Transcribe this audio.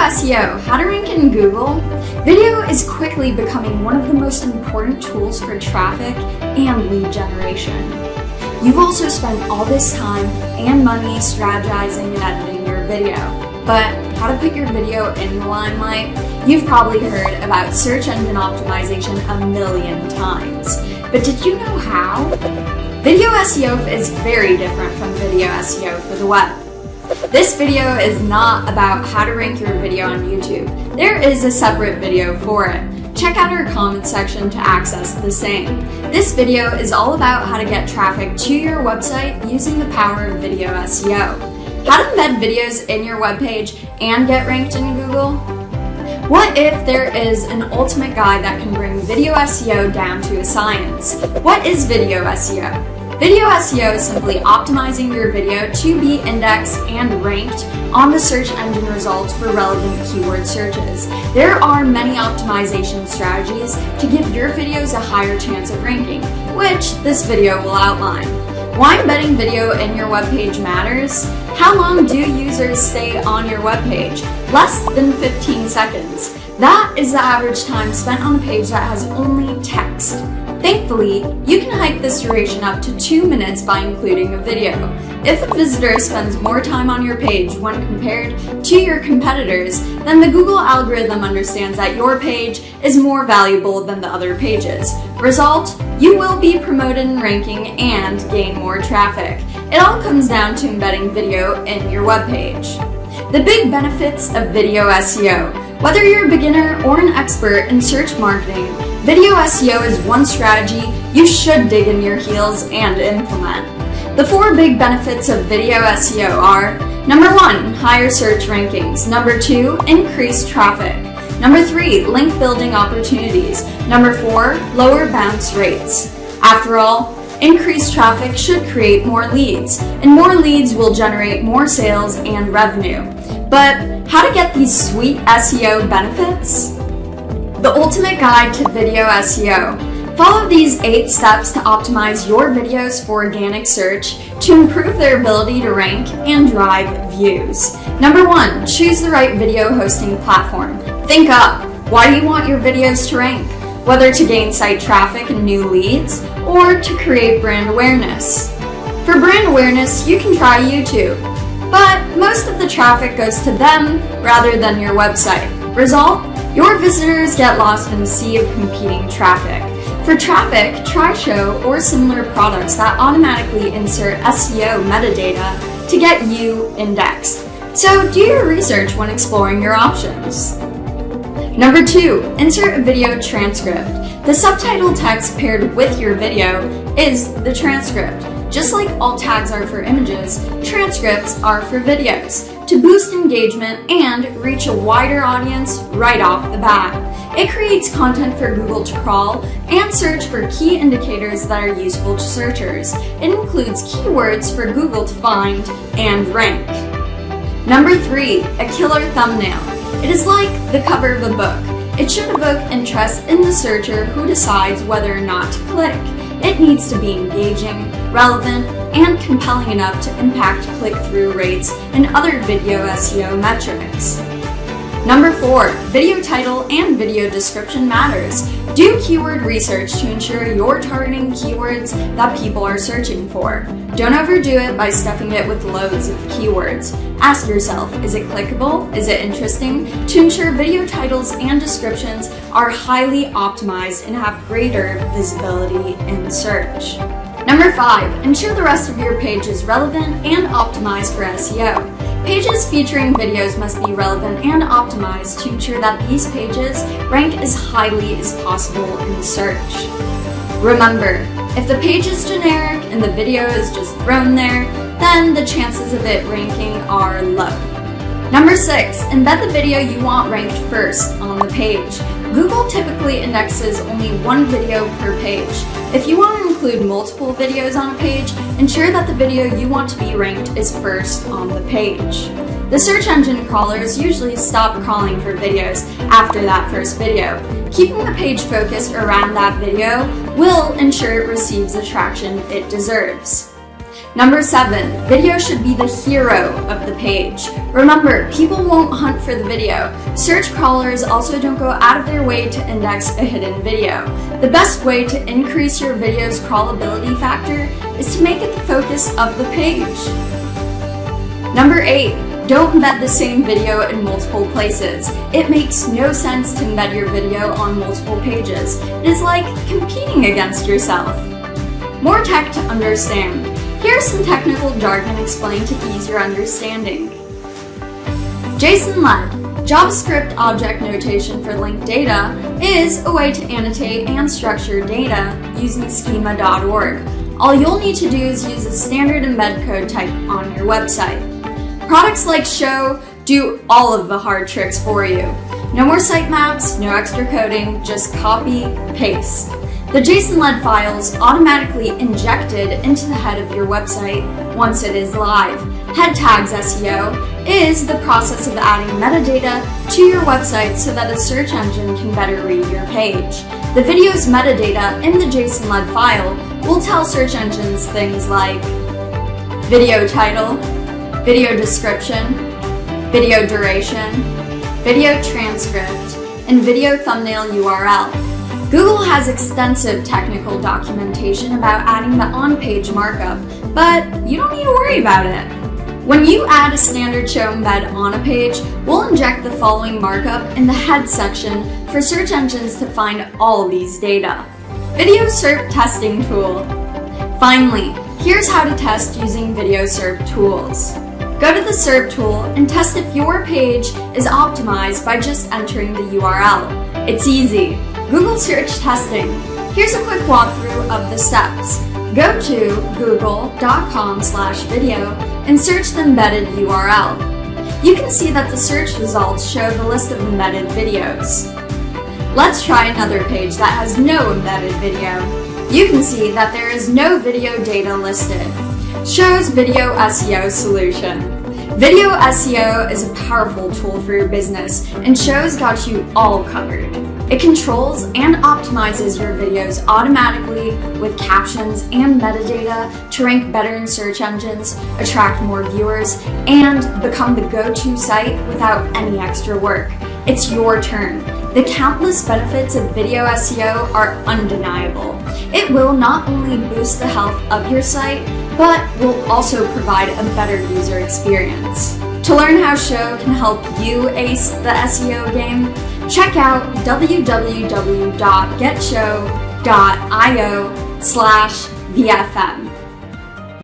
SEO, how to rank in Google. Video is quickly becoming one of the most important tools for traffic and lead generation. You've also spent all this time and money strategizing and editing your video. But how to put your video in the limelight? You've probably heard about search engine optimization a million times. But did you know how? Video SEO is very different from video SEO for the web. This video is not about how to rank your video on YouTube. There is a separate video for it. Check out our comment section to access the same. This video is all about how to get traffic to your website using the power of video SEO. How to embed videos in your webpage and get ranked in Google. What if there is an ultimate guide that can bring video SEO down to a science? What is video SEO? Video SEO is simply optimizing your video to be indexed and ranked on the search engine results for relevant keyword searches. There are many optimization strategies to give your videos a higher chance of ranking, which this video will outline. Why embedding video in your webpage matters? How long do users stay on your webpage? Less than 15 seconds. That is the average time spent on a page that has only text. Thankfully, you can hike this duration up to 2 minutes by including a video. If a visitor spends more time on your page when compared to your competitors, then the Google algorithm understands that your page is more valuable than the other pages. Result, you will be promoted in ranking and gain more traffic. It all comes down to embedding video in your webpage. The big benefits of video SEO. Whether you're a beginner or an expert in search marketing, video SEO is one strategy you should dig in your heels and implement. The 4 big benefits of video SEO are: number 1, higher search rankings. Number 2, increased traffic. Number 3, link building opportunities. Number 4, lower bounce rates. After all, increased traffic should create more leads, and more leads will generate more sales and revenue. But how to get these sweet SEO benefits? The ultimate guide to video SEO. Follow these 8 steps to optimize your videos for organic search to improve their ability to rank and drive views. Number 1, choose the right video hosting platform. Think up. Why do you want your videos to rank? Whether to gain site traffic and new leads, or to create brand awareness. For brand awareness, you can try YouTube, but most of the traffic goes to them rather than your website. Result, your visitors get lost in a sea of competing traffic. For traffic, try Show or similar products that automatically insert SEO metadata to get you indexed. So do your research when exploring your options. Number 2, insert a video transcript. The subtitle text paired with your video is the transcript. Just like alt tags are for images, transcripts are for videos, to boost engagement and reach a wider audience right off the bat. It creates content for Google to crawl and search for key indicators that are useful to searchers. It includes keywords for Google to find and rank. Number 3, a killer thumbnail. It is like the cover of a book. It should evoke interest in the searcher who decides whether or not to click. It needs to be engaging, relevant, and compelling enough to impact click-through rates and other video SEO metrics. Number 4, video title and video description matters. Do keyword research to ensure you're targeting keywords that people are searching for. Don't overdo it by stuffing it with loads of keywords. Ask yourself, is it clickable? Is it interesting? To ensure video titles and descriptions are highly optimized and have greater visibility in search. Number 5, ensure the rest of your page is relevant and optimized for SEO. Pages featuring videos must be relevant and optimized to ensure that these pages rank as highly as possible in search. Remember, if the page is generic and the video is just thrown there, then the chances of it ranking are low. Number 6, embed the video you want ranked first on the page. Google typically indexes only one video per page. If you want to include multiple videos on a page, ensure that the video you want to be ranked is first on the page. The search engine crawlers usually stop crawling for videos after that first video. Keeping the page focused around that video will ensure it receives the traction it deserves. Number 7, video should be the hero of the page. Remember, people won't hunt for the video. Search crawlers also don't go out of their way to index a hidden video. The best way to increase your video's crawlability factor is to make it the focus of the page. Number 8, don't embed the same video in multiple places. It makes no sense to embed your video on multiple pages. It is like competing against yourself. More tech to understand. Here's some technical jargon explained to ease your understanding. JSON-led, JavaScript object notation for linked data, is a way to annotate and structure data using schema.org. All you'll need to do is use a standard embed code type on your website. Products like Show do all of the hard tricks for you. No more sitemaps, no extra coding, just copy, paste. The JSON-led files automatically injected into the head of your website once it is live. Head tags SEO is the process of adding metadata to your website so that a search engine can better read your page. The video's metadata in the JSON-led file will tell search engines things like video title, video description, video duration, video transcript, and video thumbnail URL. Google has extensive technical documentation about adding the on-page markup, but you don't need to worry about it. When you add a standard show embed on a page, we'll inject the following markup in the head section for search engines to find all these data. Video SERP testing tool. Finally, here's how to test using Video SERP tools. Go to the SERP tool and test if your page is optimized by just entering the URL. It's easy. Google search testing. Here's a quick walkthrough of the steps. Go to google.com/video and search the embedded URL. You can see that the search results show the list of embedded videos. Let's try another page that has no embedded video. You can see that there is no video data listed. Shows Video SEO solution. Video SEO is a powerful tool for your business, and Show's got you all covered. It controls and optimizes your videos automatically with captions and metadata to rank better in search engines, attract more viewers, and become the go-to site without any extra work. It's your turn. The countless benefits of video SEO are undeniable. It will not only boost the health of your site, but will also provide a better user experience. To learn how Show can help you ace the SEO game, check out www.getshow.io/VFM.